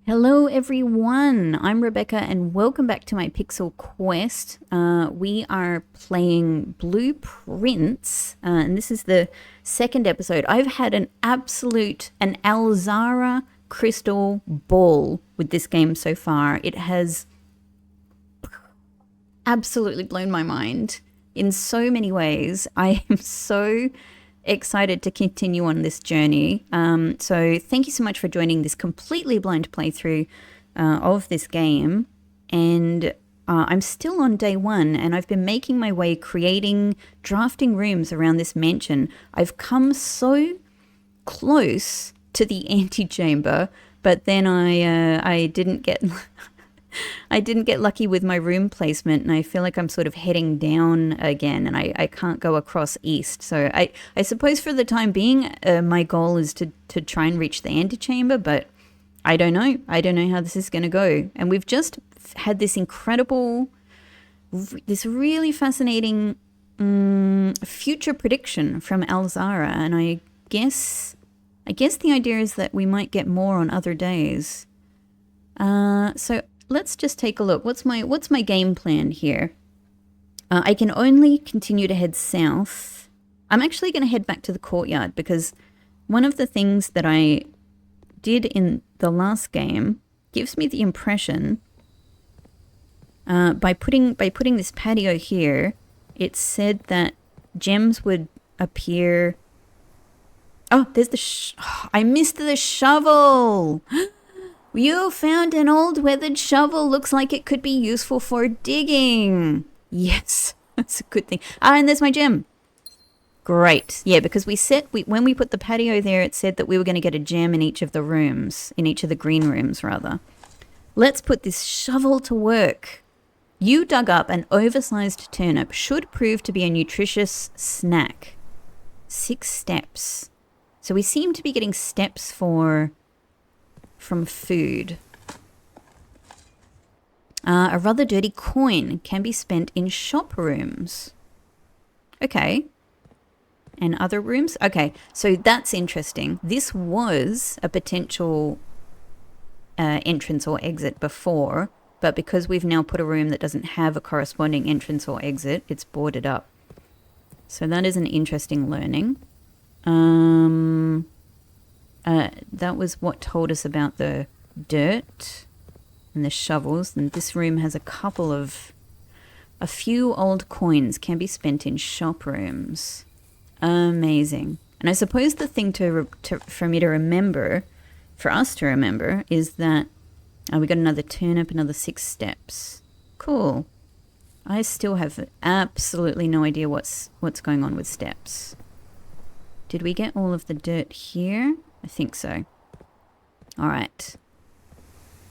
Hello everyone, I'm Rebecca and welcome back to my Pixel Quest. We are playing Blueprints and this is the second episode. I've had an Alzara crystal ball with this game so far. It has absolutely blown my mind in so many ways. I am so excited to continue on this journey. So thank you so much for joining this completely blind playthrough of this game. And I'm still on day one and I've been making my way drafting rooms around this mansion. I've come so close to the antechamber, but then I didn't get I didn't get lucky with my room placement, and I feel like I'm sort of heading down again, and I can't go across east. So I suppose for the time being, my goal is to try and reach the antechamber, but I don't know. I don't know how this is going to go. And we've just had this this really fascinating future prediction from Alzara, and I guess the idea is that we might get more on other days. So let's just take a look. What's my game plan here? I can only continue to head south. I'm actually going to head back to the courtyard because one of the things that I did in the last game gives me the impression by putting this patio here, it said that gems would appear. Oh, there's I missed the shovel. You found an old weathered shovel. Looks like it could be useful for digging. Yes, that's a good thing. And there's my gem. Great. Yeah, because when we put the patio there, it said that we were going to get a gem in each of the rooms, in each of the green rooms, rather. Let's put this shovel to work. You dug up an oversized turnip. Should prove to be a nutritious snack. 6 steps. So we seem to be getting steps from food. A rather dirty coin can be spent in shop rooms. Okay. And other rooms? Okay, so that's interesting. This was a potential entrance or exit before, but because we've now put a room that doesn't have a corresponding entrance or exit, it's boarded up. So that is an interesting learning. That was what told us about the dirt and the shovels. And this room has a few old coins can be spent in shop rooms. Amazing. And I suppose the thing for us to remember, is that we got another turnip, another 6 steps. Cool. I still have absolutely no idea what's going on with steps. Did we get all of the dirt here? I think so. All right.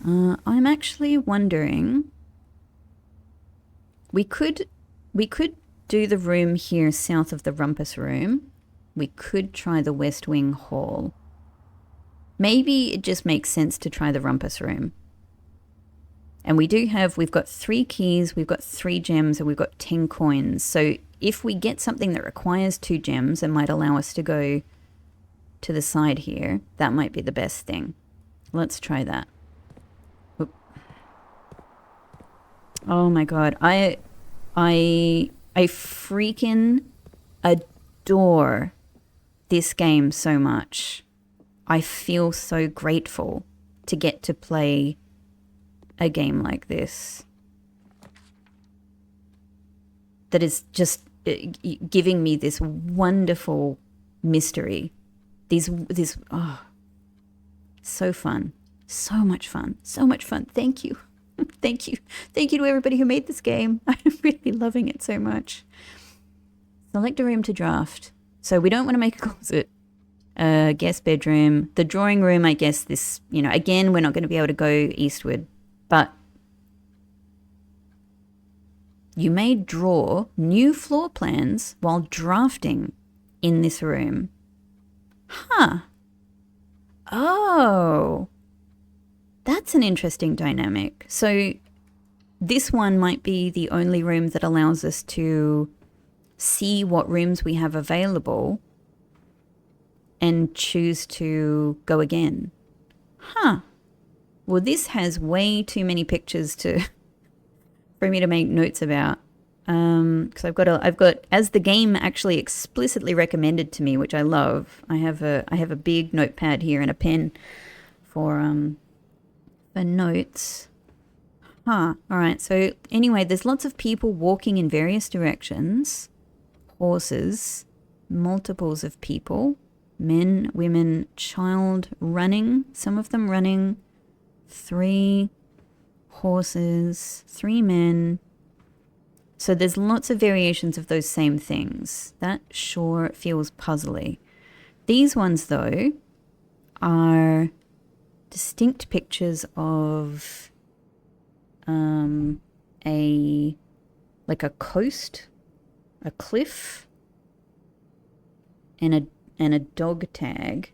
I'm actually wondering. We could do the room here south of the rumpus room. We could try the West Wing Hall. Maybe it just makes sense to try the rumpus room. And we've got 3 keys, we've got 3 gems, and we've got 10 coins. So if we get something that requires 2 gems and might allow us to go to the side here, that might be the best thing. Let's try that. Oop. Oh my god, I freaking adore this game so much. I feel so grateful to get to play a game like this. That is just giving me this wonderful mystery. So fun. So much fun. So much fun. Thank you. Thank you. Thank you to everybody who made this game. I'm really loving it so much. Select a room to draft. So we don't want to make a closet. Guest bedroom. The drawing room, I guess this, again, we're not going to be able to go eastward. But you may draw new floor plans while drafting in this room. Huh. Oh. That's an interesting dynamic. So this one might be the only room that allows us to see what rooms we have available and choose to go again. Huh. Well, this has way too many pictures for me to make notes about. Because I've got, as the game actually explicitly recommended to me, which I love. I have a big notepad here and a pen for notes. All right. So anyway, there's lots of people walking in various directions. Horses, multiples of people, men, women, child running. Some of them running. 3 horses, 3 men. So there's lots of variations of those same things. That sure feels puzzly. These ones, though, are distinct pictures of like a coast, a cliff, and a dog tag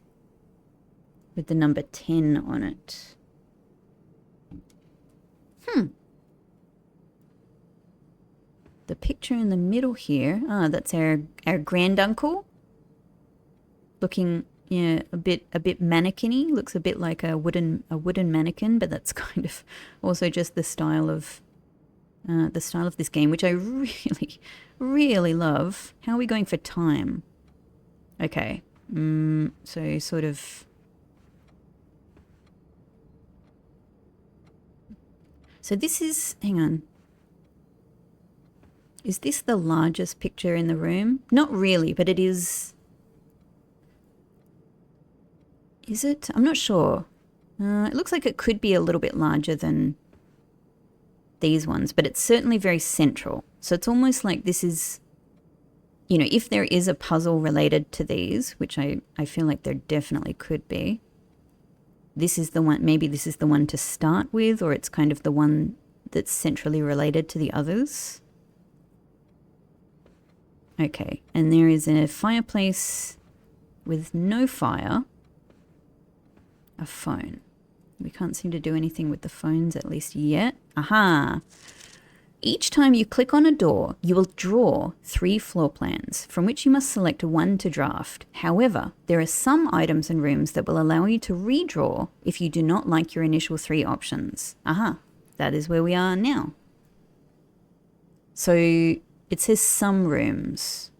with the number 10 on it. The picture in the middle here, that's our granduncle. Looking, yeah, a bit mannequin-y. Looks a bit like a wooden mannequin, but that's kind of also just the style of this game, which I really, really love. How are we going for time? Okay, so sort of. So this is, hang on. Is this the largest picture in the room? Not really, but it is. Is it? I'm not sure. It looks like it could be a little bit larger than these ones, but it's certainly very central. So it's almost like this is, you know, if there is a puzzle related to these, which I feel like there definitely could be, this is the one, maybe this is the one to start with, or it's kind of the one that's centrally related to the others. Okay, and there is a fireplace with no fire. A phone. We can't seem to do anything with the phones, at least yet. Aha! Each time you click on a door, you will draw 3 floor plans, from which you must select one to draft. However, there are some items and rooms that will allow you to redraw if you do not like your initial 3 options. Aha! That is where we are now. So it says some rooms.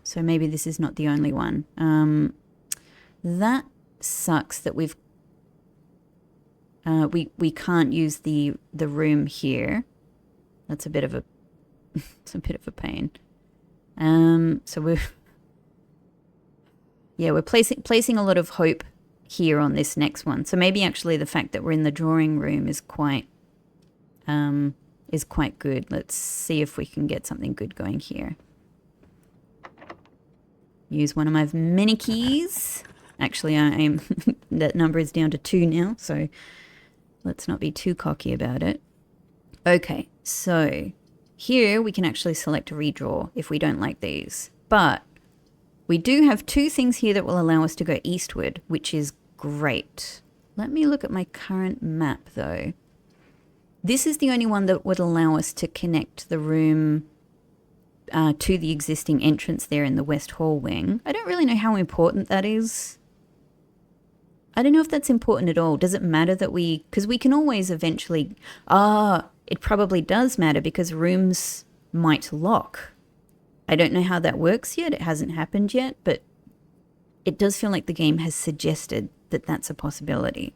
So maybe this is not the only one. That sucks that we can't use the room here. That's a bit of a it's a bit of a pain. So we're placing a lot of hope here on this next one. So maybe actually the fact that we're in the drawing room is quite good. Let's see if we can get something good going here. Use one of my many keys. Actually, I am that number is down to 2 now, so let's not be too cocky about it. Okay, so here we can actually select a redraw if we don't like these. But we do have 2 things here that will allow us to go eastward, which is great. Let me look at my current map, though. This is the only one that would allow us to connect the room to the existing entrance there in the West Hall wing. I don't really know how important that is. I don't know if that's important at all. Does it matter that because we can always eventually, it probably does matter because rooms might lock. I don't know how that works yet. It hasn't happened yet, but it does feel like the game has suggested that that's a possibility.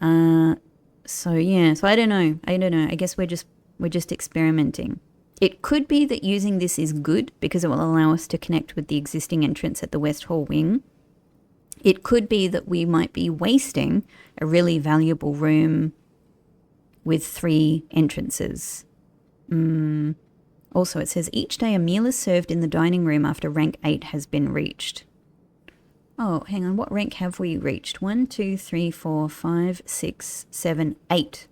So yeah, so I don't know. I guess we're just experimenting. It could be that using this is good because it will allow us to connect with the existing entrance at the West Hall wing. It could be that we might be wasting a really valuable room with 3 entrances. Also, it says each day a meal is served in the dining room after rank 8 has been reached. Oh, hang on. What rank have we reached? 1, 2, 3, 4, 5, 6, 7, 8.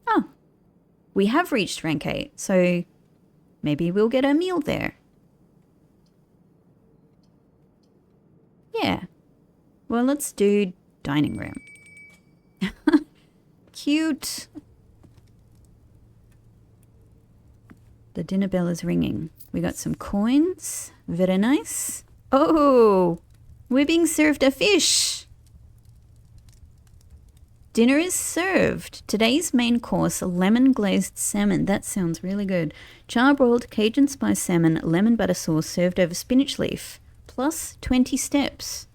Oh, we have reached rank 8. So maybe we'll get a meal there. Yeah. Well, let's do dining room. Cute. The dinner bell is ringing. We got some coins. Very nice. Oh, we're being served a fish. Dinner is served. Today's main course, lemon glazed salmon. That sounds really good. Charbroiled Cajun spice salmon, lemon butter sauce served over spinach leaf. Plus 20 steps.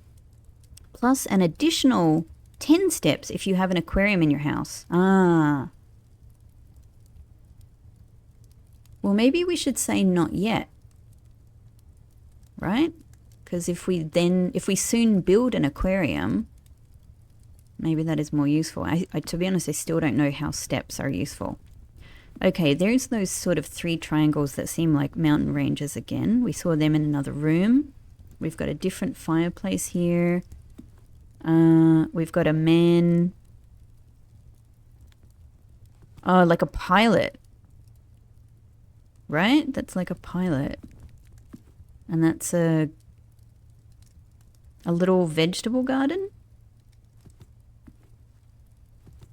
Plus an additional 10 steps if you have an aquarium in your house. Ah. Well, maybe we should say not yet. Right? Because if we soon build an aquarium, maybe that is more useful. To be honest, I still don't know how steps are useful. Okay, there's those sort of 3 triangles that seem like mountain ranges again. We saw them in another room. We've got a different fireplace here. We've got a man. Oh, like a pilot. Right? That's like a pilot. And that's a little vegetable garden.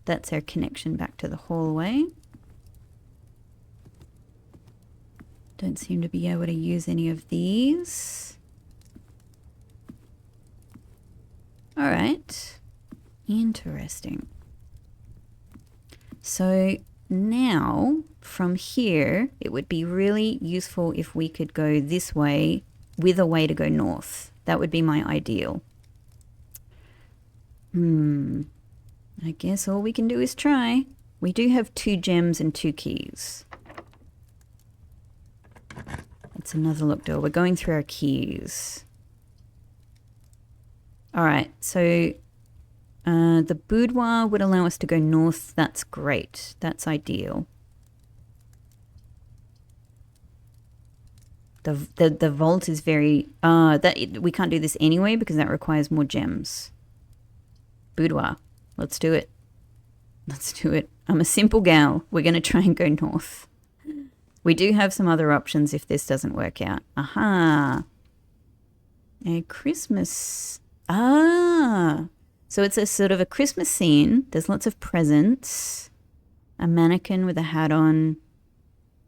That's our connection back to the hallway. Don't seem to be able to use any of these. All right. Interesting. So now from here, it would be really useful if we could go this way with a way to go north. That would be my ideal. I guess all we can do is try. We do have 2 gems and 2 keys. It's another look door. We're going through our keys. All right, so the boudoir would allow us to go north. That's great. That's ideal. The vault is very... we can't do this anyway because that requires more gems. Boudoir. Let's do it. Let's do it. I'm a simple gal. We're going to try and go north. We do have some other options if this doesn't work out. Aha. A Christmas... Ah. So it's a sort of a Christmas scene. There's lots of presents. A mannequin with a hat on.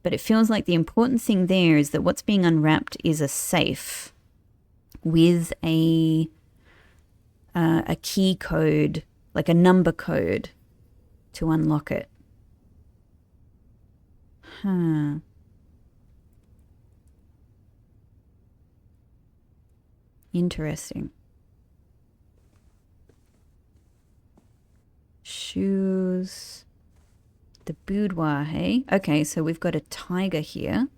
But it feels like the important thing there is that what's being unwrapped is a safe with a key code, like a number code to unlock it. Huh. Interesting. Shoes. The boudoir, hey? Okay, so we've got a tiger here.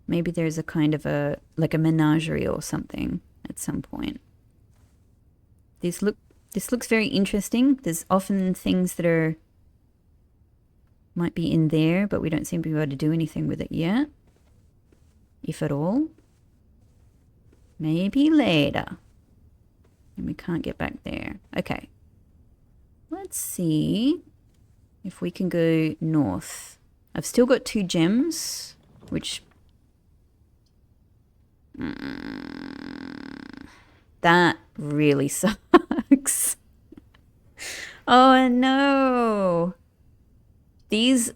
Maybe there's a kind of like a menagerie or something at some point. This looks very interesting. There's often things that might be in there, but we don't seem to be able to do anything with it yet. If at all. Maybe later. And we can't get back there. Okay. Let's see if we can go north. I've still got 2 gems, which... that really sucks. Oh no. These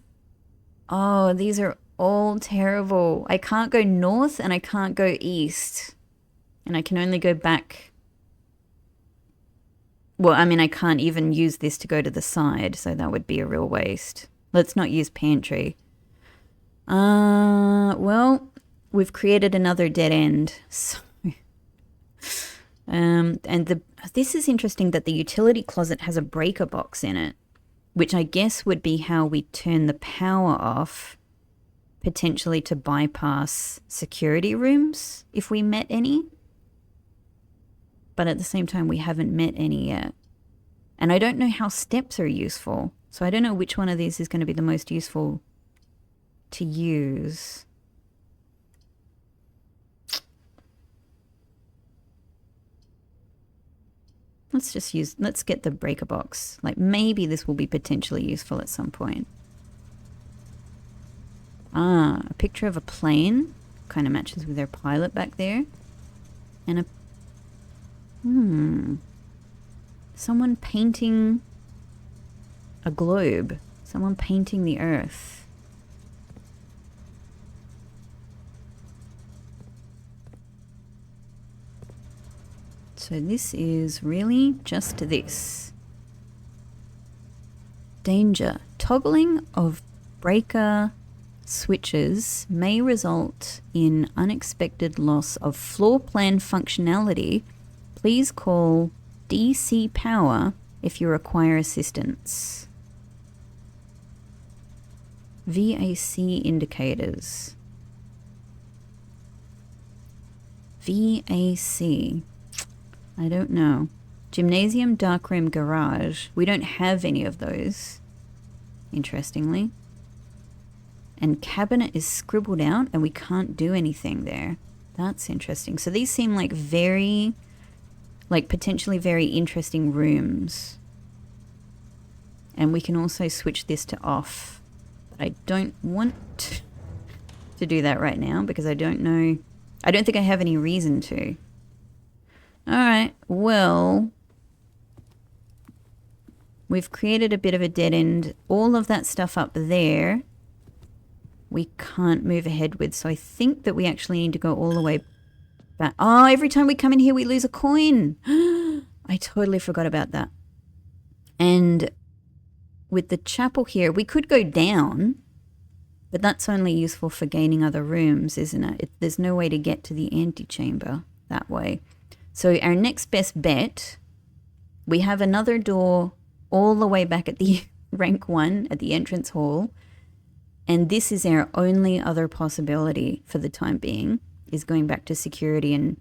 are all terrible. I can't go north and I can't go east. And I can only go back. Well, I mean, I can't even use this to go to the side, so that would be a real waste. Let's not use pantry. Well, we've created another dead end. So, this is interesting that the utility closet has a breaker box in it, which I guess would be how we turn the power off, potentially to bypass security rooms if we met any. But at the same time, we haven't met any yet. And I don't know how steps are useful. So I don't know which one of these is going to be the most useful to use. Let's get the breaker box. Like maybe this will be potentially useful at some point. Ah, a picture of a plane. Kind of matches with their pilot back there. And a... someone painting a globe. Someone painting the earth. So this is really just this. Danger. Toggling of breaker switches may result in unexpected loss of floor plan functionality. Please call DC Power if you require assistance. VAC indicators. VAC. I don't know. Gymnasium, darkroom, garage. We don't have any of those, interestingly. And cabinet is scribbled out and we can't do anything there. That's interesting. So these seem like potentially very interesting rooms. And we can also switch this to off. But I don't want to do that right now because I don't know. I don't think I have any reason to. Alright, well, we've created a bit of a dead end. All of that stuff up there, we can't move ahead with. So I think that we actually need to go all the way back. Oh, every time we come in here, we lose a coin. I totally forgot about that. And with the chapel here, we could go down, but that's only useful for gaining other rooms, isn't it? There's no way to get to the antechamber that way. So our next best bet, we have another door all the way back at the rank 1 at the entrance hall. And this is our only other possibility for the time being, is going back to security and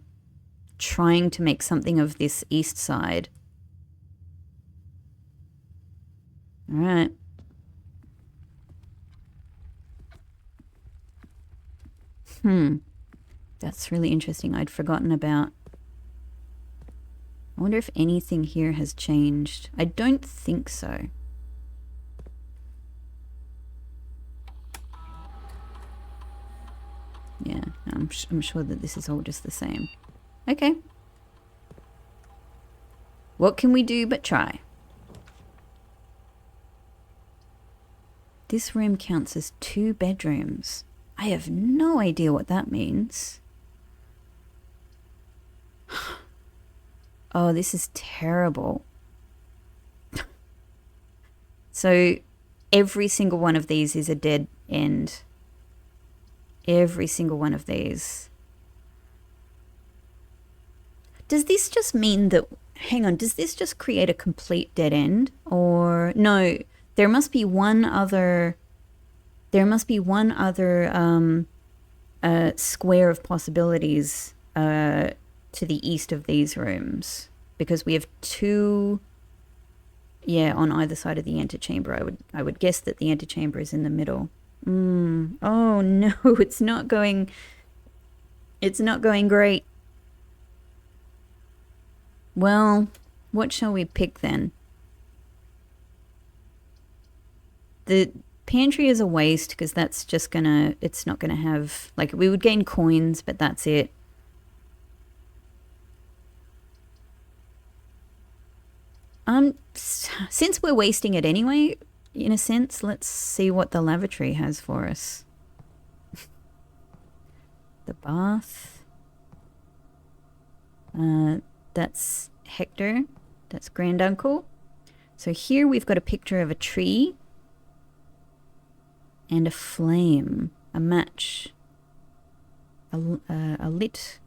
trying to make something of this east side. All right. That's really interesting. I'd forgotten about. I wonder if anything here has changed. I don't think so. Yeah, I'm sure that this is all just the same. Okay. What can we do but try? This room counts as 2 bedrooms. I have no idea what that means. Oh, this is terrible. So every single one of these is a dead end. Every single one of these. Does this just mean that... Hang on, does this just create a complete dead end? Or... No, there must be one other... There must be one other square of possibilities to the east of these rooms. Because we have 2... Yeah, on either side of the antechamber. I would guess that the antechamber is in the middle. Oh no, it's not going great. Well, what shall we pick then? The pantry is a waste because that's just it's not gonna have, like, we would gain coins, but that's it. Since we're wasting it anyway, in a sense, let's see what the lavatory has for us. The bath. That's Hector. That's granduncle. So here we've got a picture of a tree and a flame, a match, a lit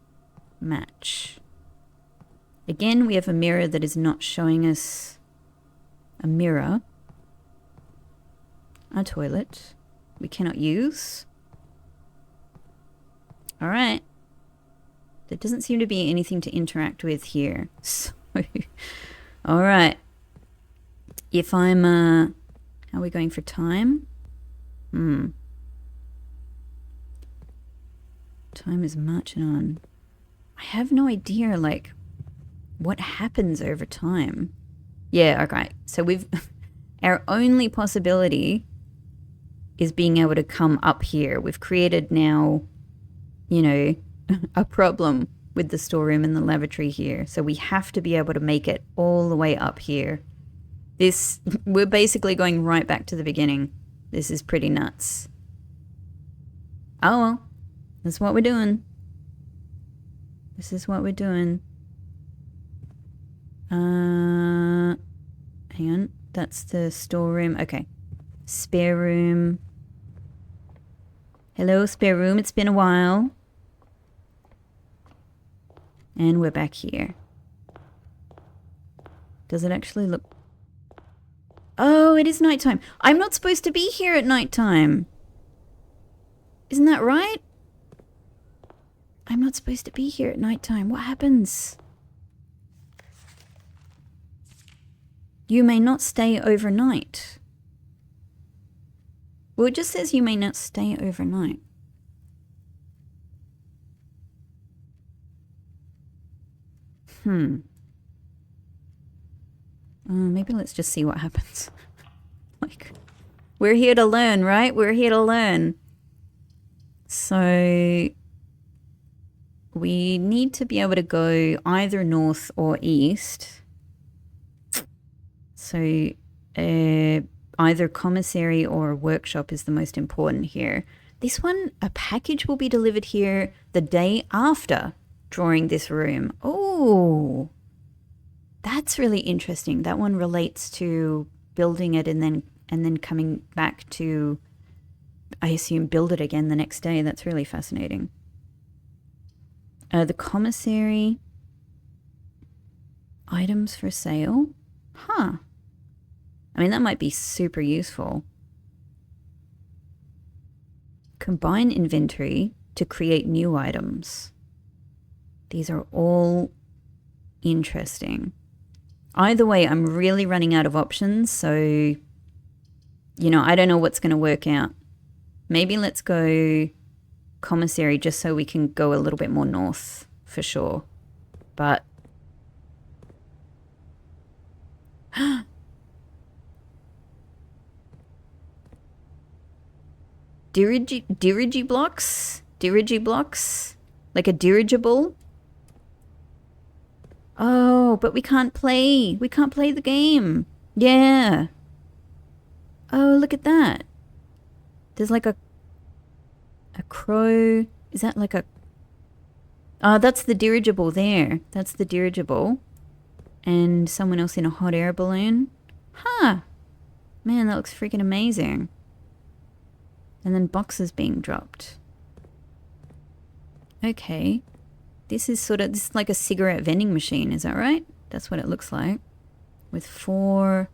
match. Again, we have a mirror that is not showing us a mirror. A toilet we cannot use. All right. There doesn't seem to be anything to interact with here. So, all right. If I'm, how are we going for time? Time is marching on. I have no idea, like, what happens over time. Yeah, okay. So we've, our only possibility is being able to come up here. We've created now, you know, a problem with the storeroom and the lavatory here. So we have to be able to make it all the way up here. We're basically going right back to the beginning. This is pretty nuts. Oh well, that's what we're doing. This is what we're doing. Hang on. That's the storeroom. Okay. Spare room. Hello, spare room. It's been a while. And we're back here. Does it actually look... Oh, it is nighttime. I'm not supposed to be here at nighttime. Isn't that right? I'm not supposed to be here at nighttime. What happens? You may not stay overnight. Well, it just says you may not stay overnight. Maybe let's just see what happens. Like, we're here to learn, right? We're here to learn. So we need to be able to go either north or east. So either commissary or workshop is the most important here. This one, a package will be delivered here the day after drawing this room. Oh, that's really interesting. That one relates to building it and then coming back to, I assume, build it again the next day. That's really fascinating. The commissary, items for sale. Huh. I mean, that might be super useful. Combine inventory to create new items. These are all interesting. Either way, I'm really running out of options, so, you know, I don't know what's going to work out. Maybe let's go commissary just so we can go a little bit more north, for sure. But... Dirigi blocks? Dirigi blocks? Like a dirigible? Oh, but we can't play. We can't play the game. Yeah. Oh, look at that. There's like a crow. Is that like a... Oh, that's the dirigible there. That's the dirigible. And someone else in a hot air balloon. Huh. Man, that looks freaking amazing. And then boxes being dropped. Okay. This is like a cigarette vending machine, is that right? That's what it looks like. With four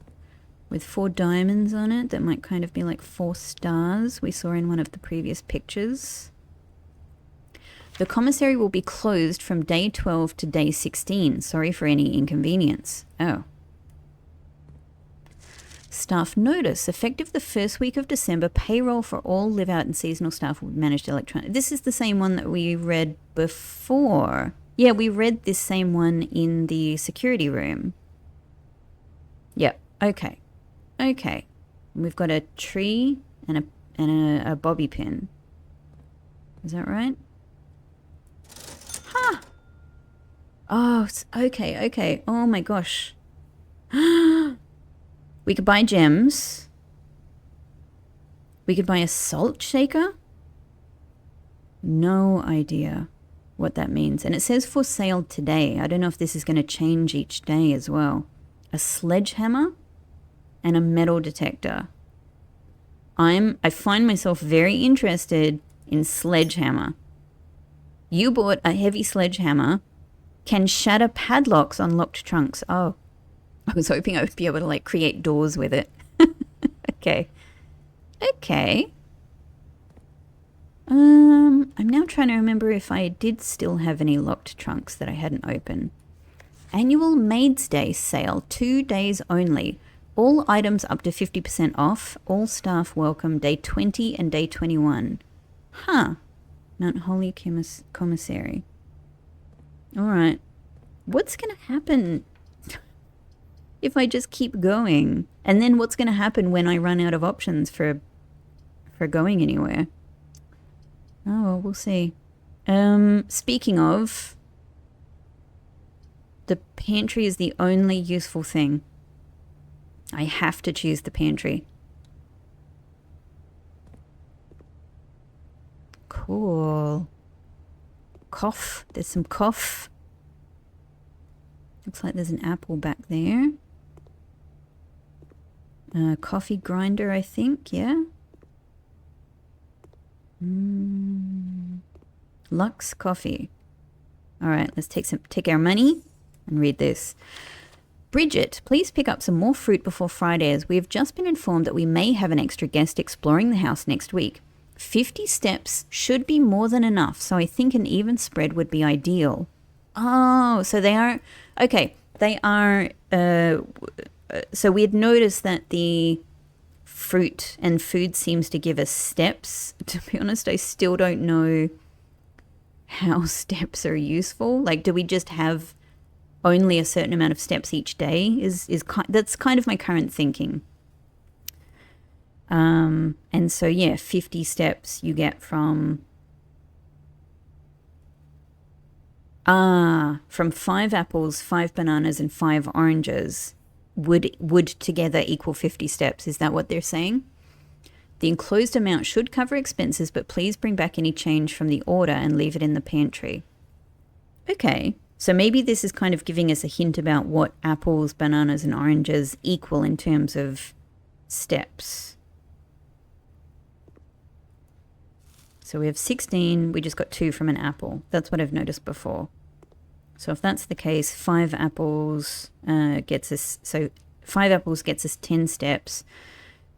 diamonds on it that might kind of be like 4 stars we saw in one of the previous pictures. The commissary will be closed from day 12 to day 16. Sorry for any inconvenience. Oh. Staff notice. Effective the first week of December, payroll for all live-out and seasonal staff will be managed electronically. This is the same one that we read before. Yeah, we read this same one in the security room. Yep. Okay. Okay. We've got a tree and a bobby pin. Is that right? Huh. Oh, okay, okay. Oh my gosh. We could buy gems. We could buy a salt shaker. No idea what that means. And it says for sale today. I don't know if this is going to change each day as well. A sledgehammer and a metal detector. I find myself very interested in sledgehammer. You bought a heavy sledgehammer. Can shatter padlocks on locked trunks. Oh. I was hoping I would be able to like create doors with it. Okay. Okay. I'm now trying to remember if I did still have any locked trunks that I hadn't opened. Annual Maid's Day sale, 2 days only. All items up to 50% off. All staff welcome day 20 and day 21. Huh. Mount Holly Commissary. All right. What's going to happen if I just keep going? And then what's going to happen when I run out of options for going anywhere? Oh, well, we'll see. Speaking of, the pantry is the only useful thing. I have to choose the pantry. Cool. Cough. There's some cough. Looks like there's an apple back there. Coffee grinder, I think, yeah. Lux coffee. All right, let's take our money and read this. Bridget, please pick up some more fruit before Friday, as we have just been informed that we may have an extra guest exploring the house next week. 50 steps should be more than enough, so I think an even spread would be ideal. Oh, so they are... Okay, they are... so we had noticed that the fruit and food seems to give us steps. To be honest, I still don't know how steps are useful. Like, do we just have only a certain amount of steps each day? That's kind of my current thinking. And so, yeah, 50 steps you get from 5 apples, 5 bananas, and 5 oranges would together equal 50 steps. Is that what they're saying? The enclosed amount should cover expenses, but please bring back any change from the order and leave it in the pantry. Okay, so maybe this is kind of giving us a hint about what apples, bananas, and oranges equal in terms of steps. So we have 16, we just got 2 from an apple. That's what I've noticed before. So if that's the case, 5 apples gets us 10 steps.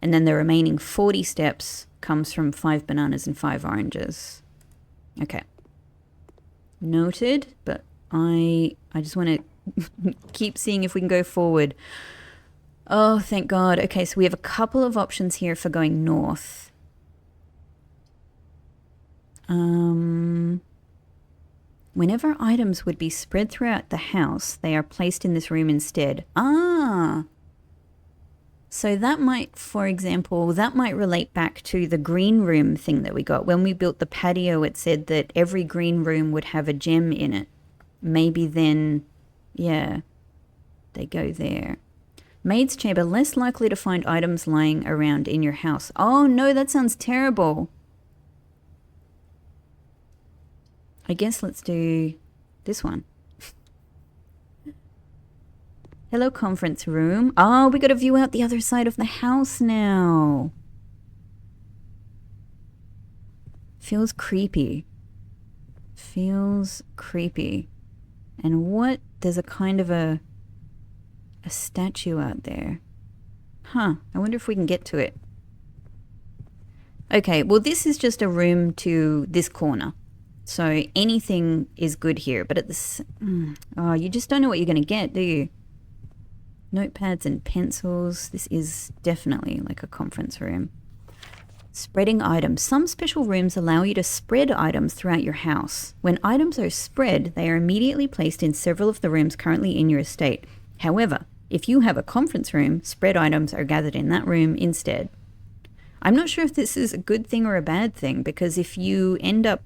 And then the remaining 40 steps comes from 5 bananas and 5 oranges. Okay. Noted, but I just want to keep seeing if we can go forward. Oh, thank God. Okay, so we have a couple of options here for going north. Whenever items would be spread throughout the house, they are placed in this room instead. So that might, for example, that might relate back to the green room thing that we got. When we built the patio, it said that every green room would have a gem in it. Maybe then, yeah, they go there. Maid's chamber, less likely to find items lying around in your house. Oh no, that sounds terrible. I guess let's do this one. Hello, conference room. Oh, we got a view out the other side of the house now. Feels creepy. Feels creepy. And what? There's a kind of a statue out there. Huh. I wonder if we can get to it. Okay, well, this is just a room to this corner. So anything is good here. But at this... Oh, you just don't know what you're going to get, do you? Notepads and pencils. This is definitely like a conference room. Spreading items. Some special rooms allow you to spread items throughout your house. When items are spread, they are immediately placed in several of the rooms currently in your estate. However, if you have a conference room, spread items are gathered in that room instead. I'm not sure if this is a good thing or a bad thing, because if you end up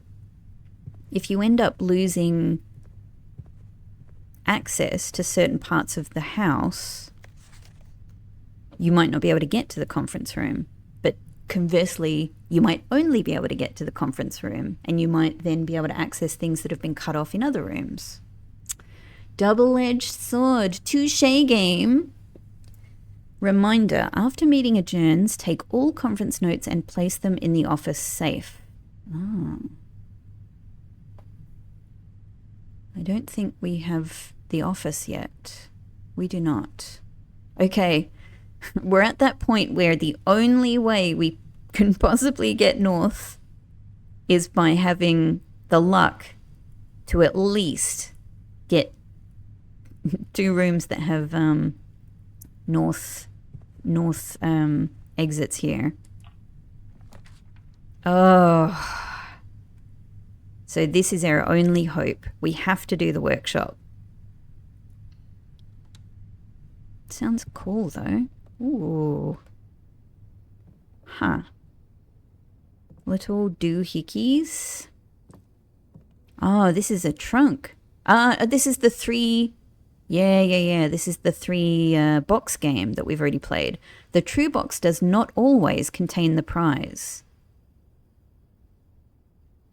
losing access to certain parts of the house, you might not be able to get to the conference room. But conversely, you might only be able to get to the conference room, and you might then be able to access things that have been cut off in other rooms. Double-edged sword. Touche game. Reminder, after meeting adjourns, take all conference notes and place them in the office safe. Oh. I don't think we have the office yet. We do not. Okay, we're at that point where the only way we can possibly get north is by having the luck to at least get 2 rooms that have north exits here. Oh. So this is our only hope. We have to do the workshop. Sounds cool though. Ooh. Huh. Little doohickeys. Oh, this is a trunk. This is the 3... Yeah. This is the 3 box game that we've already played. The true box does not always contain the prize.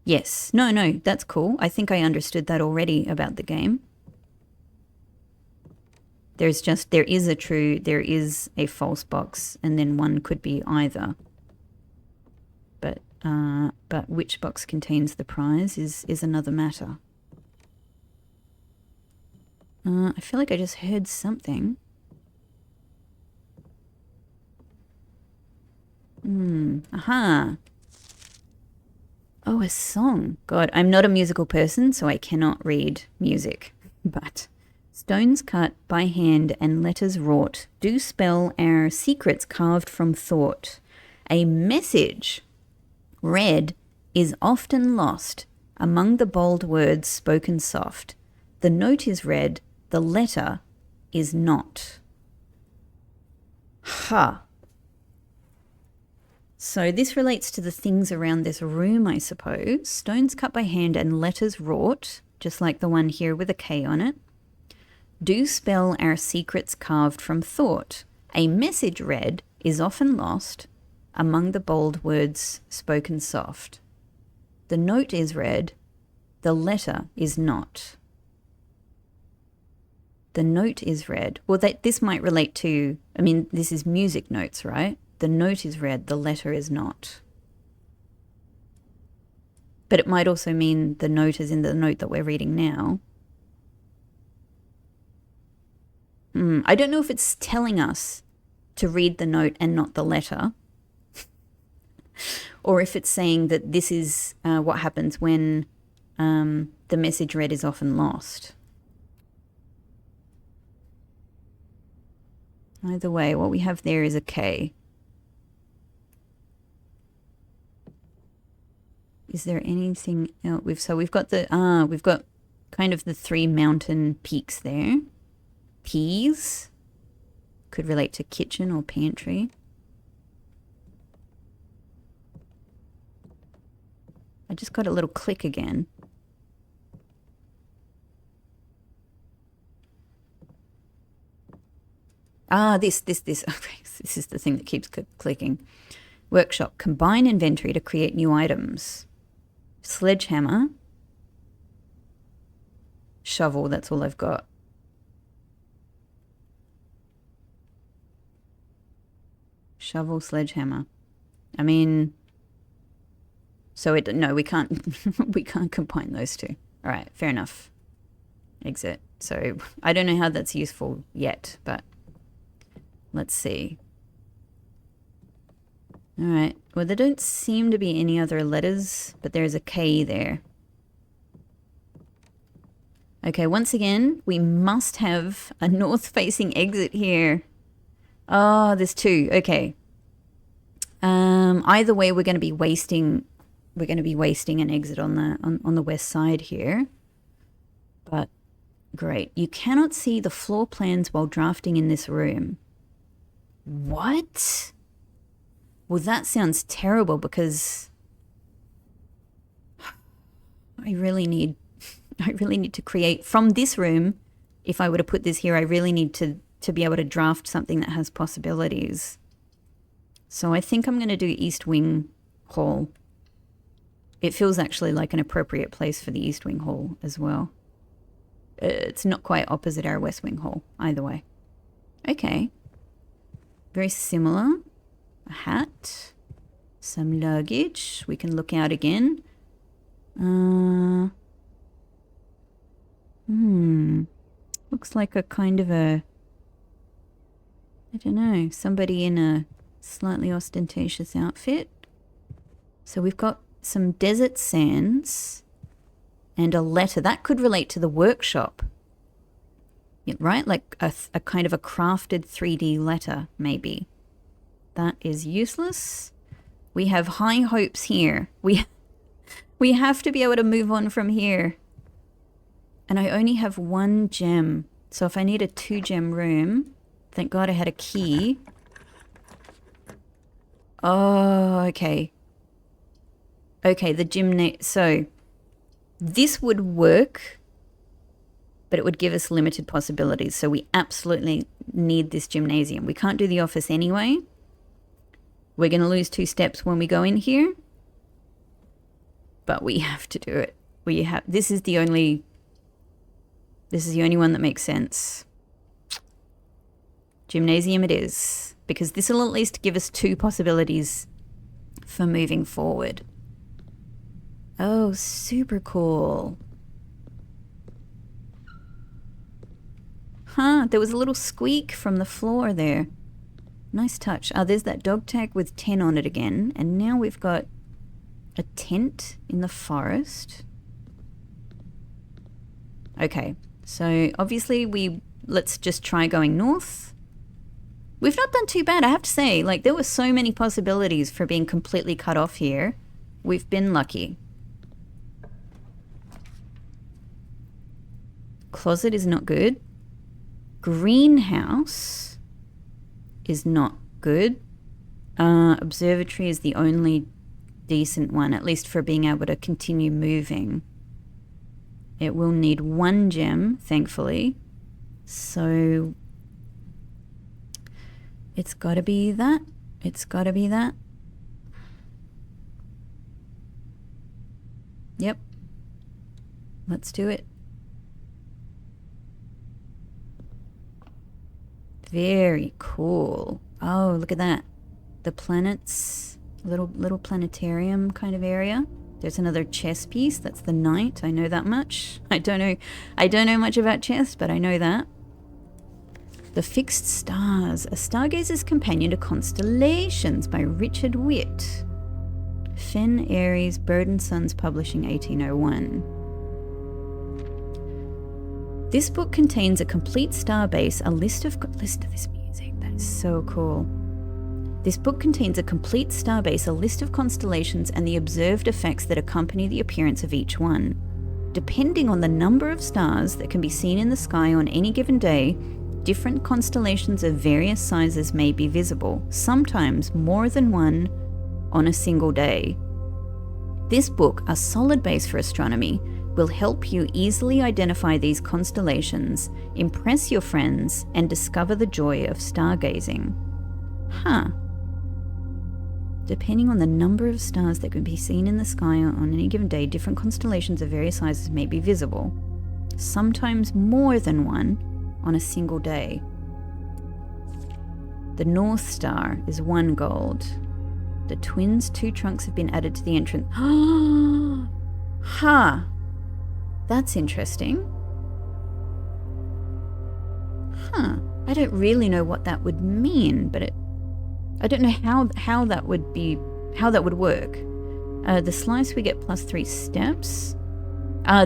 Yes. No, that's cool. I think I understood that already about the game. There is a true, there is a false box, and then one could be either. But which box contains the prize is another matter. I feel like I just heard something. Aha. Oh, a song. God, I'm not a musical person, so I cannot read music. But stones cut by hand and letters wrought do spell our secrets carved from thought. A message read is often lost among the bold words spoken soft. The note is read, the letter is not. Ha. So this relates to the things around this room, I suppose. Stones cut by hand and letters wrought, just like the one here with a K on it, do spell our secrets carved from thought. A message read is often lost among the bold words spoken soft. The note is read, the letter is not. The note is read. Well, this might relate to, I mean, this is music notes, right? The note is read, the letter is not. But it might also mean the note is in the note that we're reading now. I don't know if it's telling us to read the note and not the letter. Or if it's saying that this is what happens when the message read is often lost. Either way, what we have there is a K. Is there anything else? So we've got we've got kind of the 3 mountain peaks there. Peas could relate to kitchen or pantry. I just got a little click again. This. Okay, this is the thing that keeps clicking. Workshop. Combine inventory to create new items. Sledgehammer. Shovel, that's all I've got. Shovel, sledgehammer. I mean, no, we can't we can't combine those two. All right, fair enough. Exit. So I don't know how that's useful yet, but let's see. All right. Well, there don't seem to be any other letters, but there's a K there. Okay, once again, we must have a north-facing exit here. Oh, there's 2. Okay. Either way, we're going to be wasting an exit on the west side here. But great. You cannot see the floor plans while drafting in this room. What? Well, that sounds terrible because I really need to create from this room. If I were to put this here, I really need to be able to draft something that has possibilities. So I think I'm going to do East Wing Hall. It feels actually like an appropriate place for the East Wing Hall as well. It's not quite opposite our West Wing Hall, either way. Okay. Very similar. A hat. Some luggage. We can look out again. Looks like a kind of a, I don't know, somebody in a slightly ostentatious outfit. So we've got some desert sands and a letter. That could relate to the workshop. Yeah, right? Like a kind of a crafted 3D letter, maybe. That is useless. We have high hopes here. We have to be able to move on from here. And I only have 1 gem. So if I need a 2-gem room, thank God I had a key. Oh, okay. Okay, so this would work, but it would give us limited possibilities. So we absolutely need this gymnasium. We can't do the office anyway. We're going to lose 2 steps when we go in here. But we have to do it. This is the only one that makes sense. Gymnasium it is, because this will at least give us 2 possibilities for moving forward. Oh, super cool. Huh, there was a little squeak from the floor there. Nice touch. There's that dog tag with 10 on it again. And now we've got a tent in the forest. Okay, so obviously let's just try going north. We've not done too bad, I have to say. Like, there were so many possibilities for being completely cut off here. We've been lucky. Closet is not good. Greenhouse is not good. Observatory is the only decent one, at least for being able to continue moving. It will need 1 gem, thankfully. So it's got to be that. It's got to be that. Yep. Let's do it. Very cool. Oh, look at that. The planets, little planetarium kind of area. There's another chess piece. That's the knight. I know that much. I don't know much about chess, but I know that. The Fixed Stars, A Stargazer's Companion to Constellations by Richard Witt. Fenn Aries, Bird and Sons Publishing, 1801. This book contains a complete starbase, listen to this music, that is so cool. This book contains a complete starbase, a list of constellations, and the observed effects that accompany the appearance of each one. Depending on the number of stars that can be seen in the sky on any given day, different constellations of various sizes may be visible, sometimes more than one on a single day. This book, a solid base for astronomy, will help you easily identify these constellations, impress your friends, and discover the joy of stargazing. Huh. Depending on the number of stars that can be seen in the sky on any given day, different constellations of various sizes may be visible, sometimes more than one on a single day. The North Star is 1 gold. The twins' 2 trunks have been added to the entrance. Huh. That's interesting. Huh. I don't really know what that would mean, but I don't know how that would work. The slice we get +3 steps.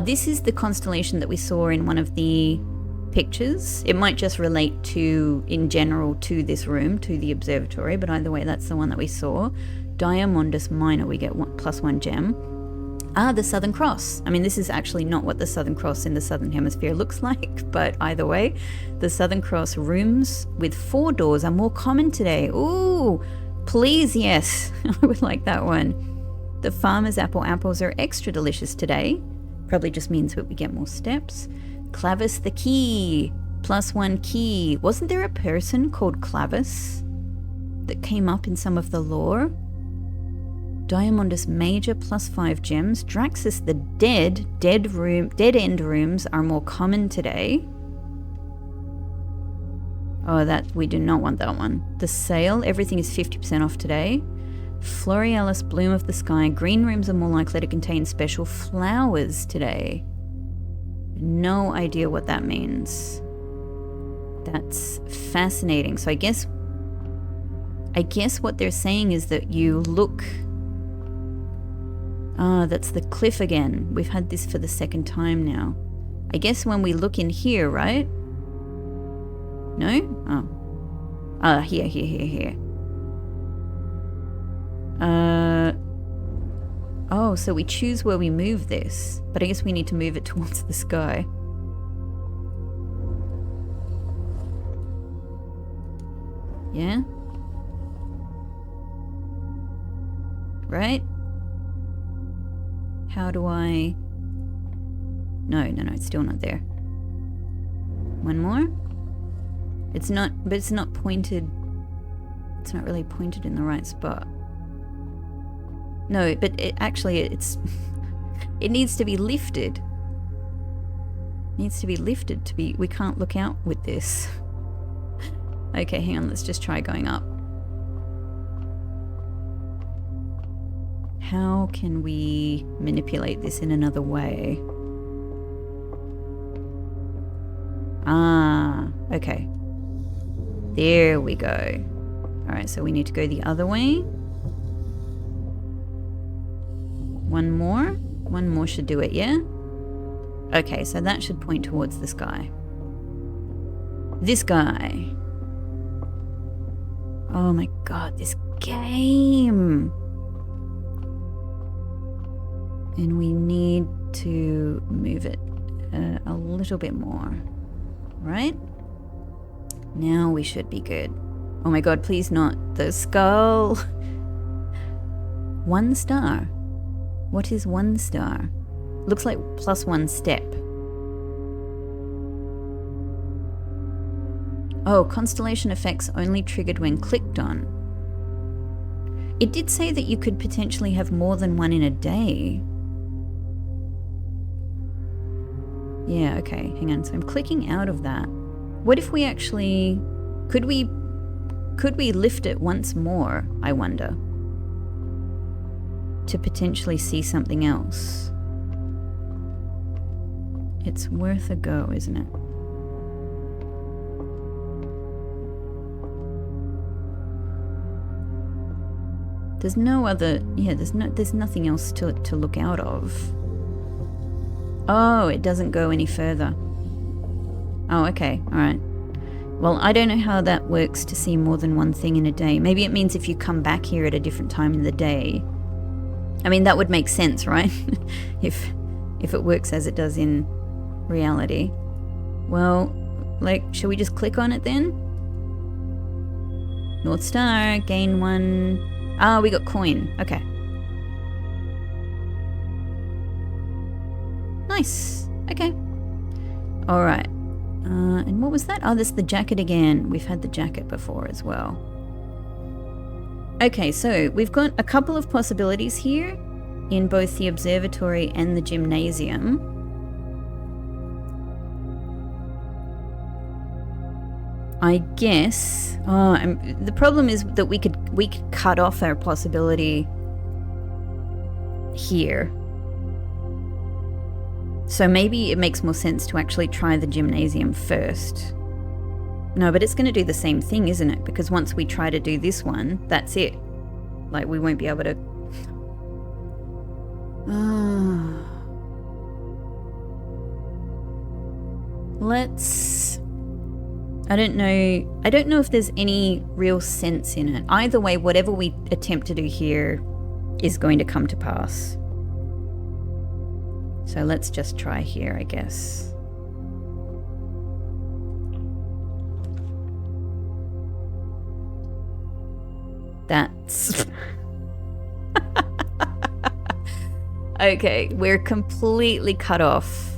This is the constellation that we saw in one of the pictures. It might just relate to, in general, to this room, to the observatory, but either way, that's the one that we saw. Diamondus Minor, we get +1 gem. The Southern Cross. I mean, this is actually not what the Southern Cross in the Southern Hemisphere looks like, but either way, the Southern Cross rooms with 4 doors are more common today. Ooh, please, yes. I would like that one. The Farmer's Apple apples are extra delicious today. Probably just means that we get more steps. Clavis the Key, +1 key. Wasn't there a person called Clavis that came up in some of the lore? Diamondus Major, +5 gems. Draxus the Dead end rooms are more common today. Oh, that we do not want that one. The Sale, everything is 50% off today. Florealis Bloom of the Sky, green rooms are more likely to contain special flowers today. No idea what that means. That's fascinating. So I guess what they're saying is that you look... that's the cliff again. We've had this for the 2nd time now. I guess when we look in here, right? No? Oh. Here. Oh, so we choose where we move this. But I guess we need to move it towards the sky. Yeah? Right? How do I... No, it's still not there. One more? It's not, but it's not pointed. It's not really pointed in the right spot. No, but it's... It needs to be lifted. It needs to be lifted to be... We can't look out with this. Okay, hang on. Let's just try going up. How can we manipulate this in another way? Ah, okay. There we go. Alright, so we need to go the other way. One more? One more should do it, yeah? Okay, so that should point towards this guy. This guy. Oh my god, this game! And we need to move it a little bit more. Right? Now we should be good. Oh my god, please not the skull. 1 star. What is 1 star? Looks like +1 step. Oh, constellation effects only triggered when clicked on. It did say that you could potentially have more than 1 in a day. Yeah, okay, hang on. So I'm clicking out of that. What if we actually... Could we lift it once more, I wonder? To potentially see something else. It's worth a go, isn't it? There's no other... Yeah, there's nothing else to look out of. Oh, it doesn't go any further. Oh, okay. Alright. Well, I don't know how that works to see more than 1 thing in a day. Maybe it means if you come back here at a different time in the day. I mean, that would make sense, right? if it works as it does in reality. Well, like, shall we just click on it then? North Star, gain 1. Ah, we got coin. Okay. Nice. Okay. All right. And what was that? Oh, this is the jacket again. We've had the jacket before as well. Okay, so we've got a couple of possibilities here in both the observatory and the gymnasium. I guess. The problem is that we could cut off our possibility here. So maybe it makes more sense to actually try the gymnasium first. No, but it's going to do the same thing, isn't it? Because once we try to do this one, that's it. Like, we won't be able to... Let's... I don't know if there's any real sense in it. Either way, whatever we attempt to do here is going to come to pass. So let's just try here, I guess. That's... Okay, we're completely cut off.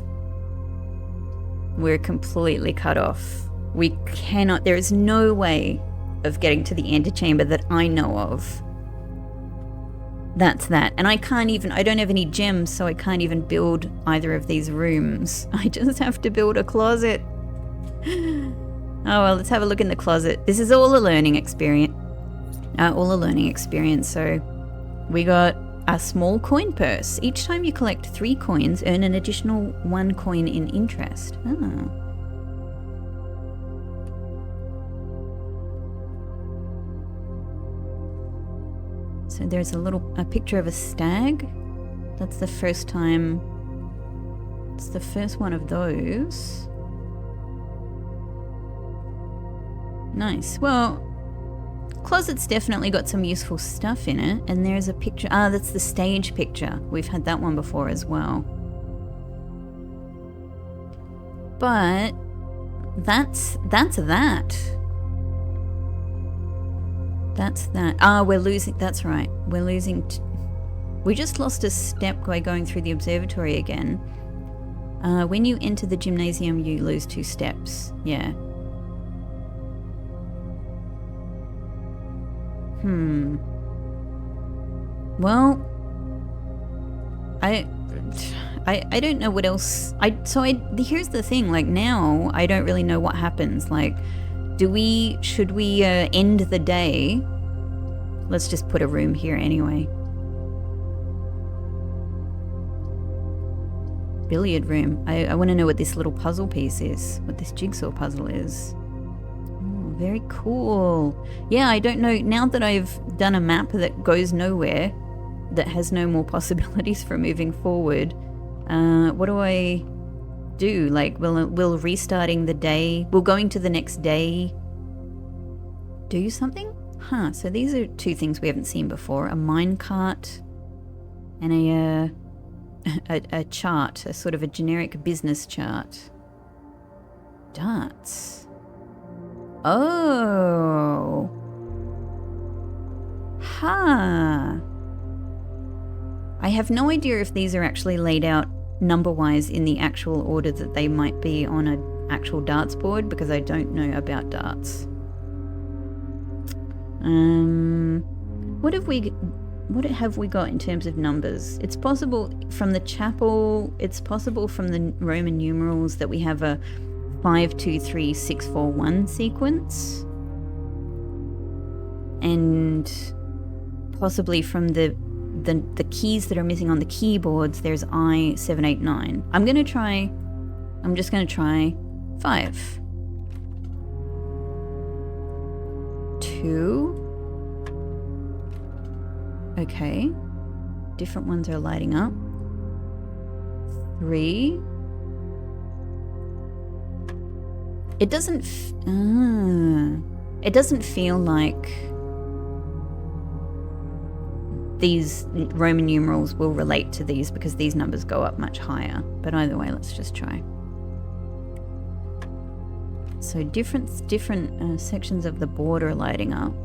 We're completely cut off. We cannot... There is no way of getting to the antechamber that I know of. That's that. And I don't have any gems, so I can't even build either of these rooms. I just have to build a closet. Oh well, let's have a look in the closet. This is all a learning experience. So we got a small coin purse. Each time you collect 3 coins, earn an additional 1 coin in interest. Oh. So there's a picture of a stag. That's the first time. It's the first one of those. Nice. Well, closet's definitely got some useful stuff in it. And there's a picture. Ah, that's the stage picture. We've had that one before as well. But that's that. That's that. Ah, we're losing. That's right. We're losing. We just lost a step by going through the observatory again. When you enter the gymnasium, you lose 2 steps. Yeah. Well, I don't know what else. Here's the thing. Like, now I don't really know what happens. Like, Should we end the day? Let's just put a room here anyway. Billiard room. I want to know what this little puzzle piece is, what this jigsaw puzzle is. Oh, very cool. Yeah, I don't know, now that I've done a map that goes nowhere, that has no more possibilities for moving forward, what do I do? Like, will restarting the day, will going to the next day do something? Huh, so these are two things we haven't seen before. A minecart and a chart, a sort of a generic business chart. Darts. Oh. Ha. I have no idea if these are actually laid out number-wise in the actual order that they might be on an actual darts board, because I don't know about darts. What have we got in terms of numbers? It's possible from the chapel, it's possible from the Roman numerals that we have a 5, 2, 3, 6, 4, 1 sequence. And possibly from the keys that are missing on the keyboards, there's I, 7, 8, 9. I'm just going to try 5. 2. Okay, different ones are lighting up. 3. It doesn't feel like these Roman numerals will relate to these, because these numbers go up much higher. But either way, let's just try. So different sections of the board are lighting up.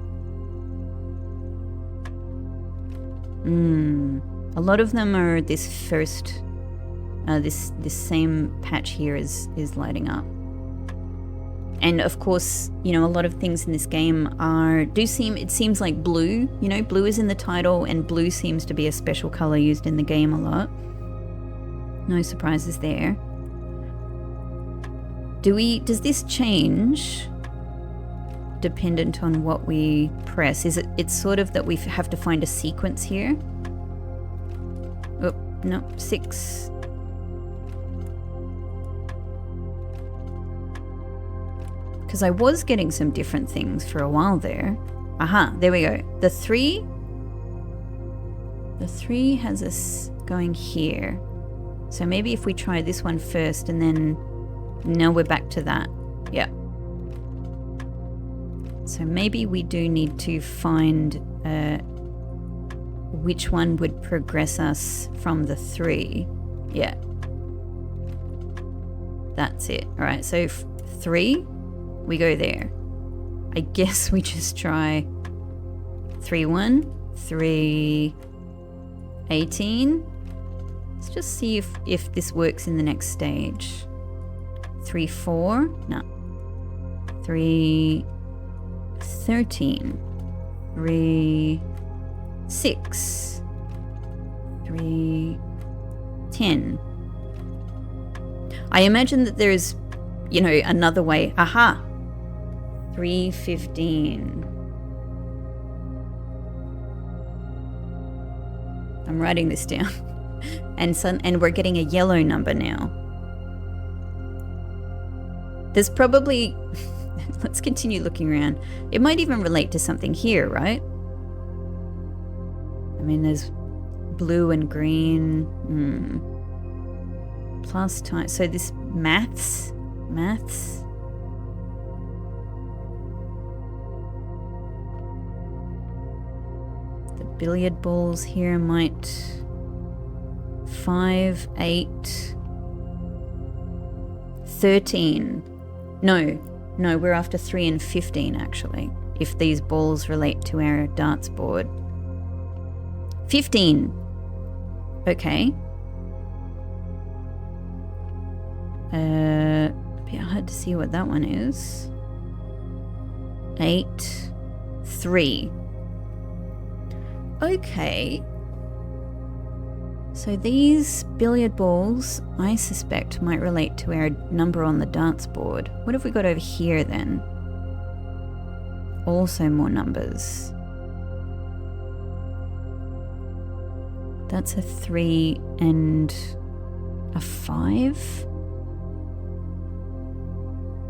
A lot of them are this first, this same patch here is lighting up. And of course, you know, a lot of things in this game it seems like blue, you know, blue is in the title, and blue seems to be a special color used in the game a lot. No surprises there. Does this change dependent on what we press? It's sort of that we have to find a sequence here. Oh, no, 6. Because I was getting some different things for a while there. Aha, there we go. The 3 has us going here. So maybe if we try this one first, and then now we're back to that. Yeah. So maybe we do need to find which one would progress us from the 3. Yeah. That's it. All right, so 3, we go there. I guess we just try 3, 1, 3, 18. Let's just see if this works in the next stage. 3, 4, no. 3, 13, 3, 6, 3, 10. I imagine that there's, you know, another way. Aha! 3, 15. I'm writing this down. And we're getting a yellow number now. There's probably... Let's continue looking around. It might even relate to something here, right? I mean, there's blue and green. Plus time. So this maths. The billiard balls here might... 5, 8, 13. No, we're after 3 and 15 actually, if these balls relate to our darts board. 15. Okay. A bit hard to see what that one is. 8, 3. Okay. So these billiard balls, I suspect, might relate to our number on the darts board. What have we got over here then? also more numbers. That's a 3 and a 5.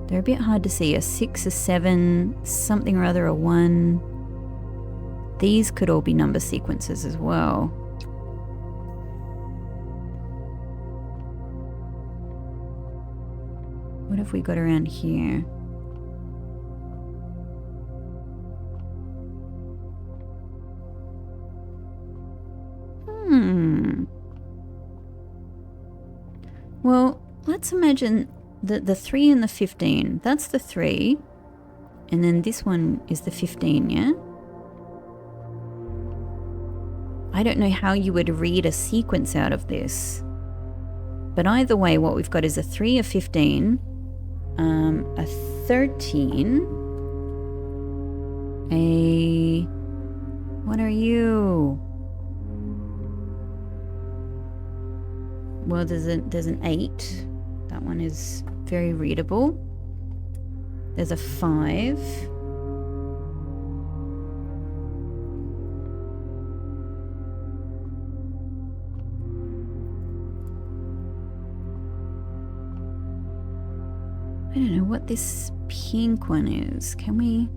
They're a bit hard to see. A 6, a 7, something or other, a 1. These could all be number sequences as well. What have we got around here? Well, let's imagine that the 3 and the 15, that's the 3, and then this one is the 15, yeah? I don't know how you would read a sequence out of this. But either way, what we've got is a 3, a 15, a 13, a... What are you? Well, there's an 8. That one is very readable. There's a 5. I don't know what this pink one is. Can we...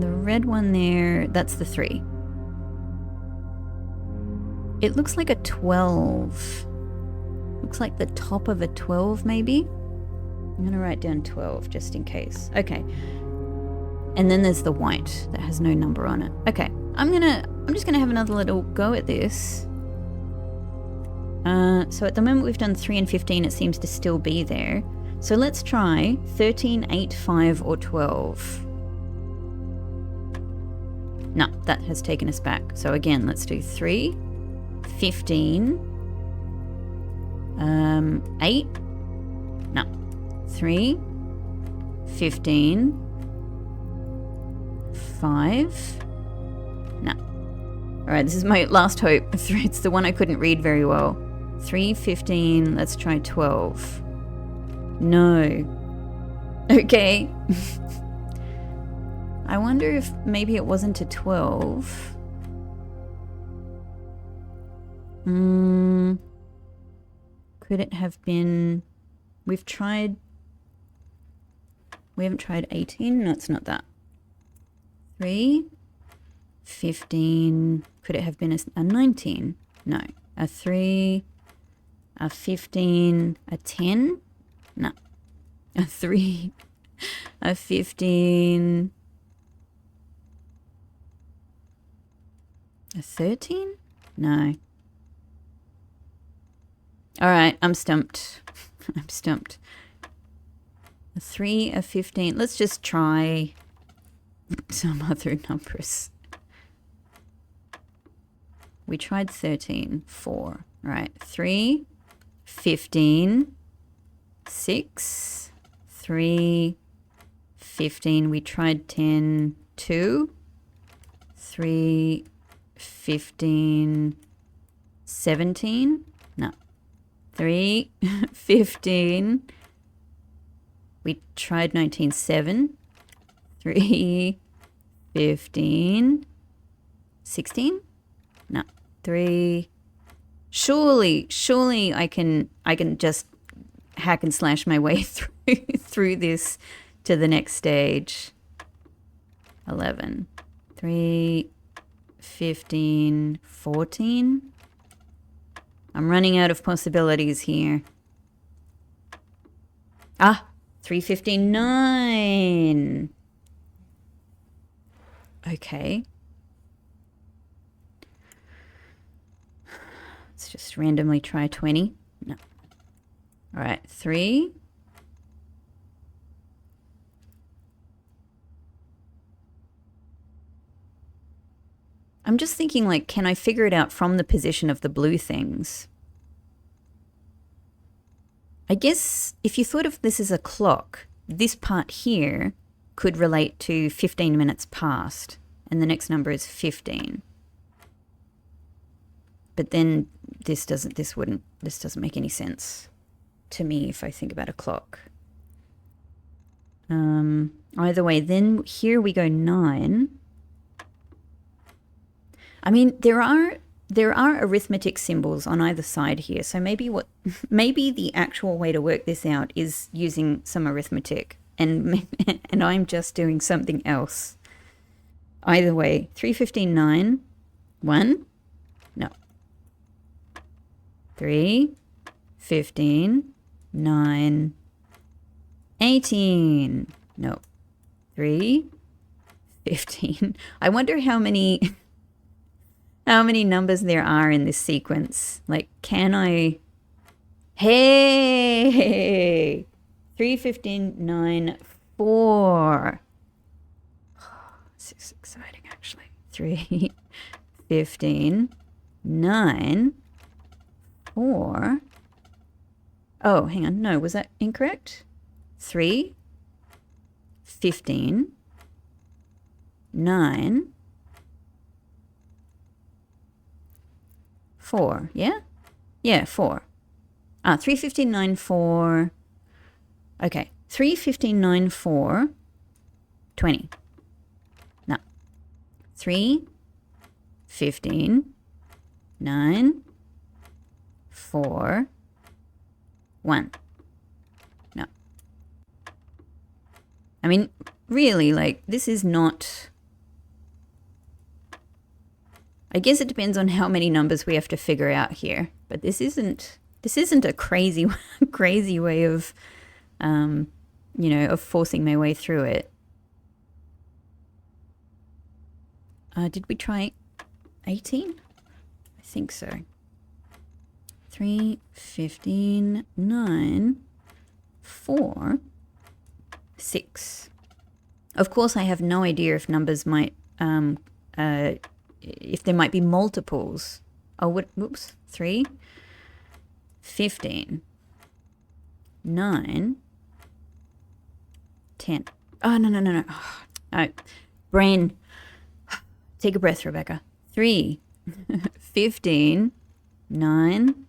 The red one there, that's the 3. It looks like a 12. Looks like the top of a 12 maybe. I'm gonna write down 12 just in case. Okay. And then there's the white that has no number on it. Okay. I'm just gonna have another little go at this. So at the moment we've done 3 and 15, it seems to still be there. So let's try 13, 8, 5, or 12. No, that has taken us back. So again, let's do 3, 15, 8, no, 3, 15, 5, no. Alright, this is my last hope. It's the one I couldn't read very well. 3, 15, let's try 12. No. Okay. I wonder if maybe it wasn't a 12. Could it have been... We haven't tried 18? No, it's not that. 3, 15. Could it have been a 19? No. A 3, a 15, a 10? No. A 3, a 15, a 13? No. Alright, I'm stumped. I'm stumped. A 3, a 15. Let's just try some other numbers. We tried 13, 4. Right, 3, 15, 6, 3, 15. We tried 10, 2, 3, 15, 17. No. 3, 15. We tried 19, 7. 3, 15, 16. No. 3. Surely I can just hack and slash my way through this to the next stage. 11. 3, 15, 14. I'm running out of possibilities here. Ah, 359. Okay. Let's just randomly try 20. No. All right, 3. I'm just thinking, like, can I figure it out from the position of the blue things? I guess if you thought of this as a clock, this part here could relate to 15 minutes past, and the next number is 15. But then this doesn't make any sense to me if I think about a clock. Either way, then here we go 9. I mean, there are arithmetic symbols on either side here. So maybe the actual way to work this out is using some arithmetic, and I'm just doing something else. Either way, 3, 15, 9, 1, no. 3, 15, 9, 18, no. 3, 15. I wonder how many numbers there are in this sequence. Like, can I... Hey! 3, 15, 9, 4. This is exciting, actually. 3, 15, 9, 4. Oh, hang on. No, was that incorrect? 3, 15, 9, 4. Yeah? Yeah, 4. 3, 15, 9, 4. Okay. 3, 15, 9, 4, 20. No. 3, 15, 9, 4, 1. No. I mean, really, like, this is not... I guess it depends on how many numbers we have to figure out here, but this isn't a crazy way of, of forcing my way through it. Did we try 18? I think so. 3, 15, 9, 4, 6. Of course, I have no idea if numbers might, if there might be multiples. Oh, whoops. 3, 15, 9, 10. Oh, no. Oh, brain. Take a breath, Rebecca. 3, 15, 9,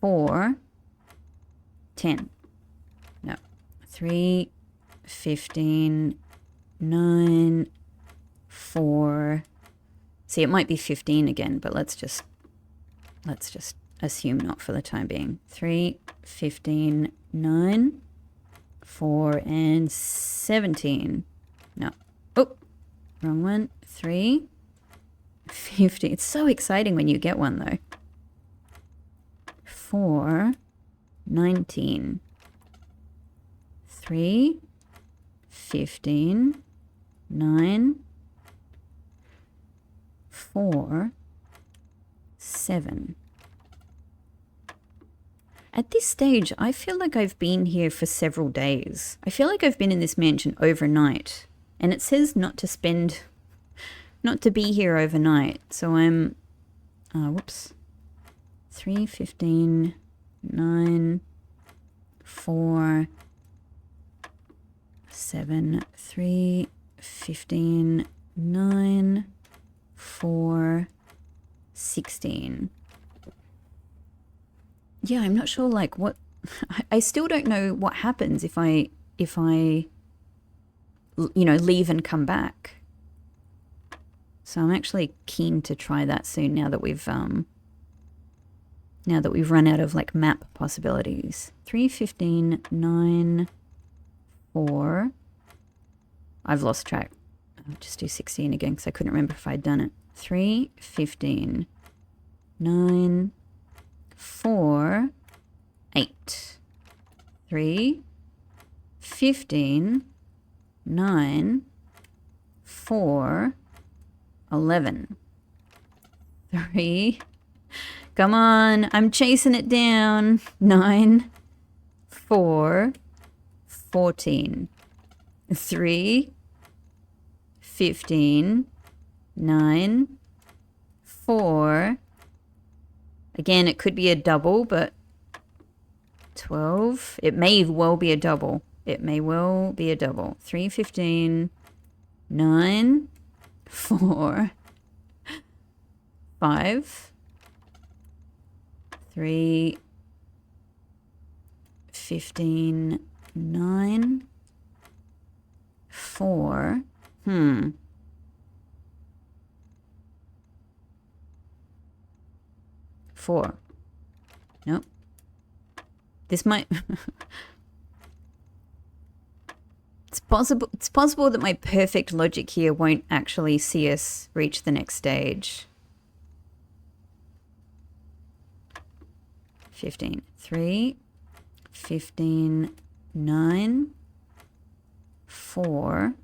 4, 10. No. 3, 15, 9, 4. See, it might be 15 again, but let's just assume not for the time being. 3, 15, 9, 4, and 17. No. Oh, wrong one. 3, 15. It's so exciting when you get one, though. 4, 19. 3, 15, 9, 4, 7. At this stage, I feel like I've been here for several days. I feel like I've been in this mansion overnight. And it says not to be here overnight. So I'm, whoops. 3, 15, 9, 4, 7, 3, 15, 9, 4, 16. Yeah, I'm not sure, like, what... I still don't know what happens if I leave and come back. So I'm actually keen to try that soon now that we've run out of, like, map possibilities. 3, 15, 9, 4. I've lost track. I'll just do 16 again because I couldn't remember if I'd done it. 3, 15, 9, 4, 8. 3, 15, 9, 4, 11. 3, come on, I'm chasing it down. 9, 4, 14. 3, 15, 9, 4. Again, it could be a double, but 12. It may well be a double. It may well be a double. 3, 15, 9, 4, 5, 3, 15, 9, 4. 4. Nope. This might... It's possible that my perfect logic here won't actually see us reach the next stage. 15. 3. 15. 9. 4.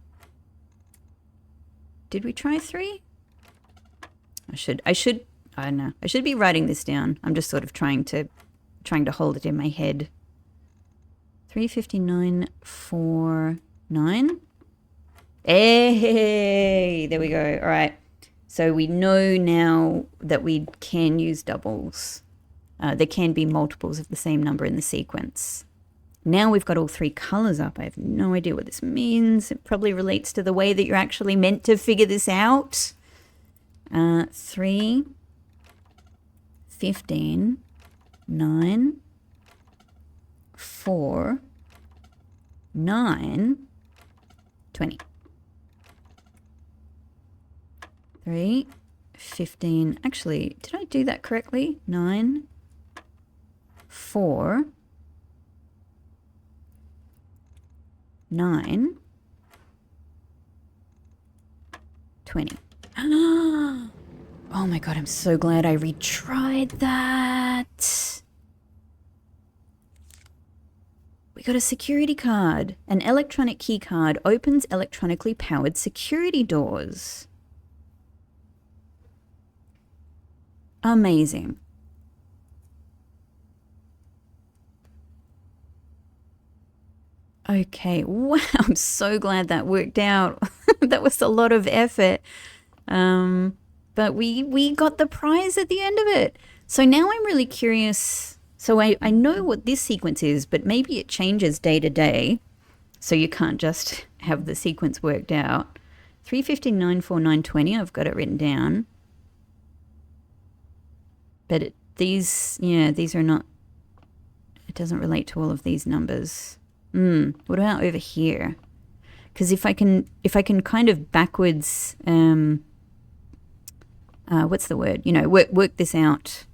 Did we try 3? I don't know. I should be writing this down. I'm just sort of trying to hold it in my head. 3, 59, 4, 9. Hey, there we go. All right. So we know now that we can use doubles. There can be multiples of the same number in the sequence. Now we've got all 3 colors up. I have no idea what this means. It probably relates to the way that you're actually meant to figure this out. 3, 15, 9, 4, 9, 20. 3, 15. Actually, did I do that correctly? 9, 4, 9, 20. Oh my god, I'm so glad I retried that. We got a security card. An electronic key card opens electronically powered security doors. Amazing. Okay, wow, I'm so glad that worked out. That was a lot of effort. But we got the prize at the end of it. So now I'm really curious. So I know what this sequence is, but maybe it changes day to day. So you can't just have the sequence worked out. 3, 15, 9, 4, 9, 20. I've got it written down. But these are not, it doesn't relate to all of these numbers. What about over here? Because if I can kind of backwards, what's the word? You know, work this out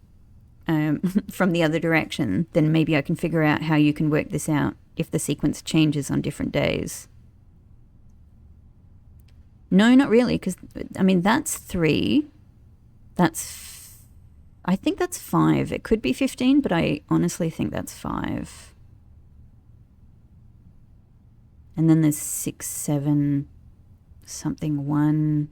from the other direction, then maybe I can figure out how you can work this out if the sequence changes on different days. No, not really, because, I mean, that's 3. I think that's 5. It could be 15, but I honestly think that's 5. And then there's 6, 7, something, 1.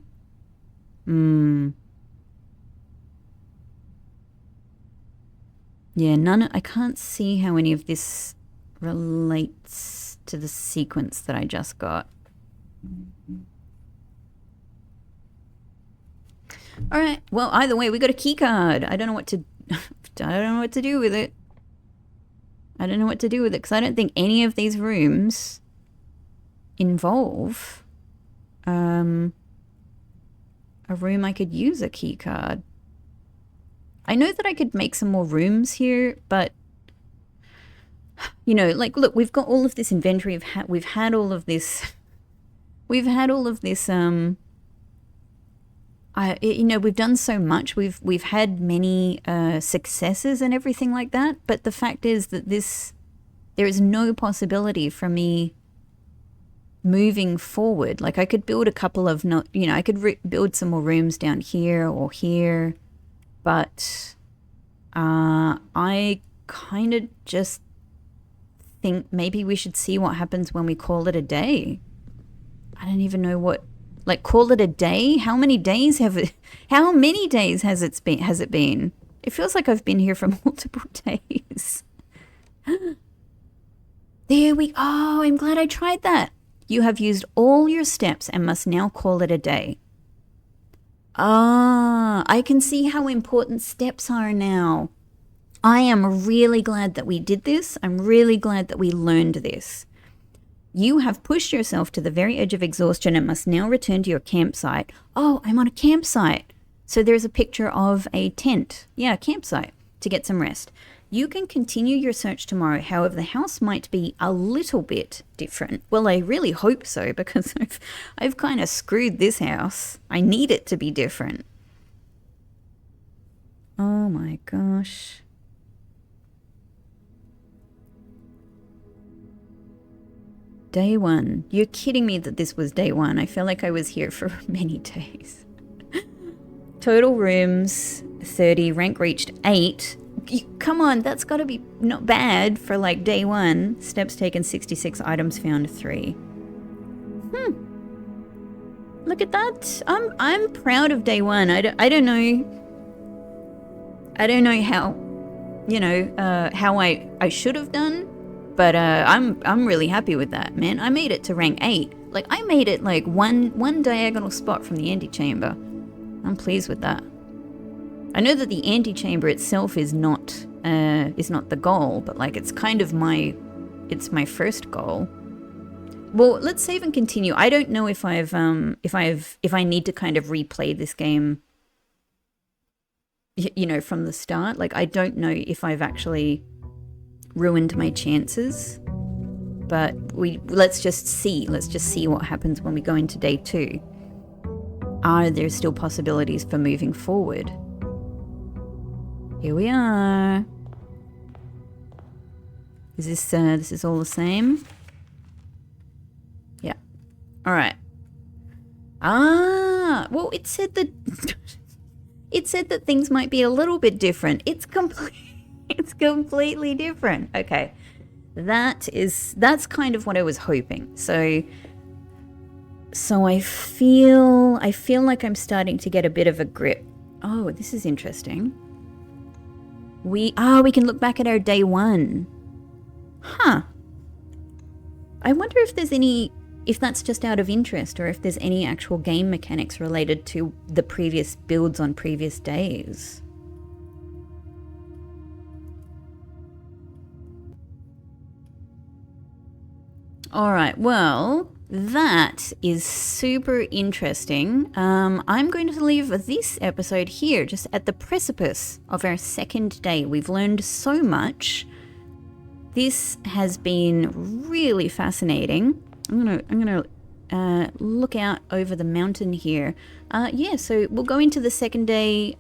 Yeah, I can't see how any of this relates to the sequence that I just got. All right. Well, either way, we got a key card. I don't know what to do with it. I don't know what to do with it because I don't think any of these rooms involve a room I could use a key card. I know that I could make some more rooms here, but you know, like, look, we've got all of this inventory. We've had all of this. We've done so much. We've had many successes and everything like that. But the fact is that there is no possibility for me moving forward. Like, I could build a couple of I could build some more rooms down here or here. But I kind of just think maybe we should see what happens when we call it a day. I don't even know what, like, call it a day? How many days has it been? It feels like I've been here for multiple days. There we go. Oh, I'm glad I tried that. You have used all your steps and must now call it a day. I can see how important steps are now. I am really glad that we did this. I'm really glad that we learned this. You have pushed yourself to the very edge of exhaustion and must now return to your campsite. Oh, I'm on a campsite. So there's a picture of a tent. Yeah, campsite, to get some rest. You can continue your search tomorrow. However, the house might be a little bit different. Well, I really hope so, because I've kind of screwed this house. I need it to be different. Oh my gosh. Day 1. You're kidding me that this was day 1. I feel like I was here for many days. Total rooms, 30. Rank reached 8. Come on, that's got to be not bad for like day 1. Steps taken, 66. Items found, 3. Look at that. I'm proud of day 1. I don't know how, how I should have done, but I'm really happy with that, man. I made it to rank 8. Like, I made it like one diagonal spot from the antechamber. I'm pleased with that. I know that the antechamber itself is not the goal, but like it's kind of my first goal. Well, let's save and continue. I don't know if I need to kind of replay this game, from the start. Like, I don't know if I've actually ruined my chances, but let's just see what happens when we go into day 2. Are there still possibilities for moving forward? Here we are. Is this is all the same? Yeah. All right. Well, it said that things might be a little bit different. It's completely different. Okay. That's kind of what I was hoping. So I feel like I'm starting to get a bit of a grip. Oh, this is interesting. We can look back at our day 1. Huh. I wonder if that's just out of interest, or if there's any actual game mechanics related to the previous builds on previous days. All right, well, that is super interesting. I'm going to leave this episode here, just at the precipice of our second day. We've learned so much. This has been really fascinating. I'm gonna look out over the mountain here. So we'll go into the second day.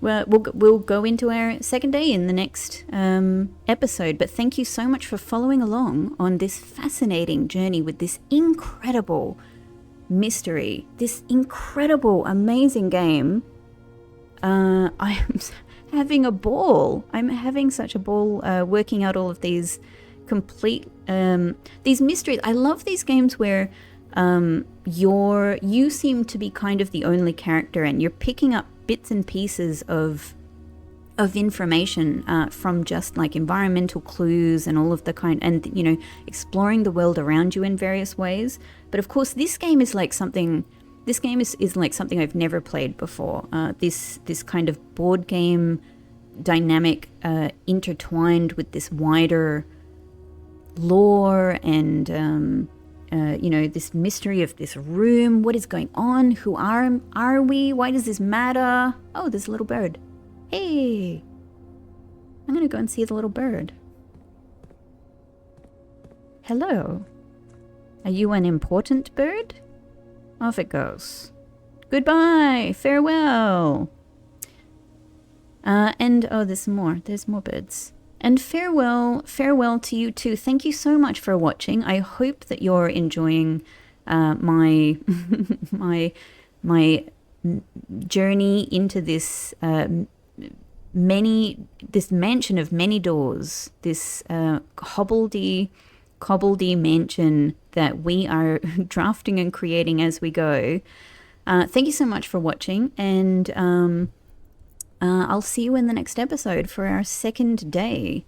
We'll go into our second day in the next episode. But thank you so much for following along on this fascinating journey with this incredible mystery, this incredible, amazing game. I am having a ball. I'm having such a ball working out all of these these mysteries. I love these games where you seem to be kind of the only character, and you're picking up bits and pieces of information from just like environmental clues and all of the and exploring the world around you in various ways. But of course, this game is like something I've never played before. This kind of board game dynamic intertwined with this wider lore and this mystery of this room. What is going on? Who are we? Why does this matter? Oh, there's a little bird. Hey, I'm gonna go and see the little bird. Hello. Are you an important bird? Off it goes. Goodbye. Farewell. And there's more. There's more birds. And farewell to you too. Thank you so much for watching. I hope that you're enjoying my my journey into this this mansion of many doors, this cobbledy mansion that we are drafting and creating as we go. Thank you so much for watching, and I'll see you in the next episode for our second day.